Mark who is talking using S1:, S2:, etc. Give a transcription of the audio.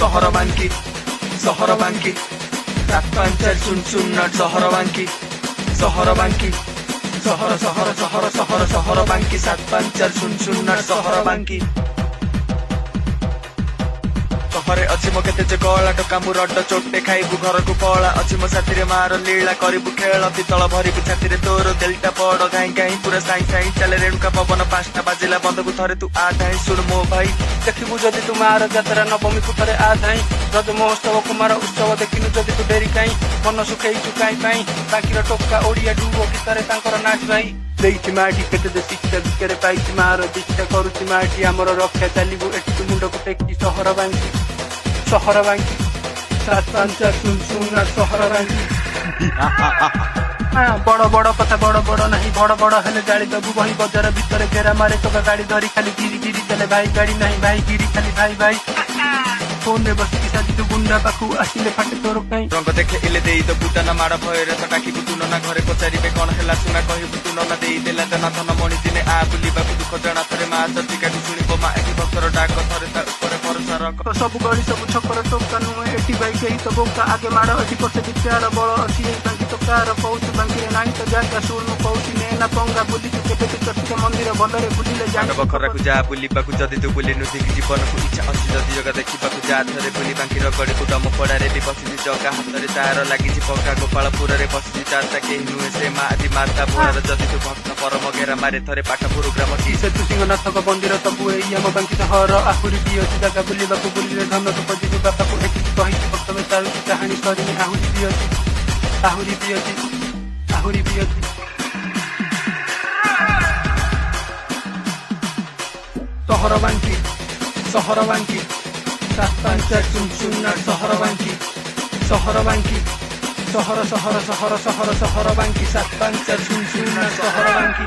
S1: सहर बांकी 75400 सहर बांकी सहर बांकी सहर सहर सहर सहर सहर बांकी 75400 सहर बांकी सहरे अच्छी मो केते जे गला टका मु रड चोटे खाइबु घर को पला अच्छी मो साथी रे मार लीला करिबु खेल पितल भरिबु छाती रे तोर दिलटा पड़ गाई गाई पूरा साई साई चले रेणुका पवन 5टा बाजिला बंदକୁ थरे तू आ धाई सुन मो भाई
S2: देखिबु जदि तू मार जात्रा नवमी को थरे आ धाई रज महोत्सव कुमार उत्सव देखिनु जदि तू डेरी काई मन सुखेई चुकाई पाई बाकीर टोका ओडिया डुबो गीतरे तांकर नाच भाई देइछि माटी केते दे शिक्षा बिकरे पाइछि मार दीक्षा करूछि माटी हमर रक्षा चालिबु एठी मुंड को टेकी सहर बांकी 75400 सहर बांकी बड़ बड़ कथा बड़ बड़ नहीं बड़ बड़ हेले गाड़ी दबु बही बजार भितर घेरा मारे तो गाड़ी धरी खाली गिरी गिरी चले भाई गाड़ी नहीं भाई गिरी खाली भाई भाई फोन रे बसी साथी तू गुंडा पाखु आसिले फाटे तोर काई
S1: रंग देखे इले देई तो बुटना माड़ भୟରେ तो टाकी बुतु ना घरे पचारिबे कोन हैला सुना कहि बुतु ना देई देला तना धन मणि दिने आ बुलिबा दुख जणा थरे मा चटिका सुनिबो मा एठी भक्तर डाक थरे ता ऊपर भरोसा रख
S2: सब गली सब छकर टोका नु एठी बाई केही तो बोका आगे माड़ एठी पछे विचार बळ अछि एई बांकी तो कार पहुंच बांकी रे नाही तो जाका सुनु पहुंच ने ना पंगा बुली के केते चटिका मंदिर भलरे बुलिले जान
S1: बखरा को जा बुलिबा को जदी तू बुलिनु देखि जीवन को इच्छा अछि जदी जगह देखिबा को जा थरे बुली बांकी रगड़ी को दम पड़ारे भी बसी जगा हाथ रे तार लागि छि पक्का गोपालपुर रे बसी चारटा के नुए से मा आदि माता पुरार जदी तू भक्त परम घेरा मारे थरे पाठ प्रोग्राम छि
S2: से तू सिंहनाथ को मंदिर तबु एई हम बांकी सहर आहुरी भी अछि जगा बुलिबा को बुलिले धन तो पजी बापा को एठी कहि भक्त में तार कहानी सरी आहुरी भी अछि आहुरी भी अछि आहुरी भी अछि सहर बांकी 75400 सहर बांकी सहर बांकी सहर सहर सहर सहर सहर बांकी 75400 सहर बांकी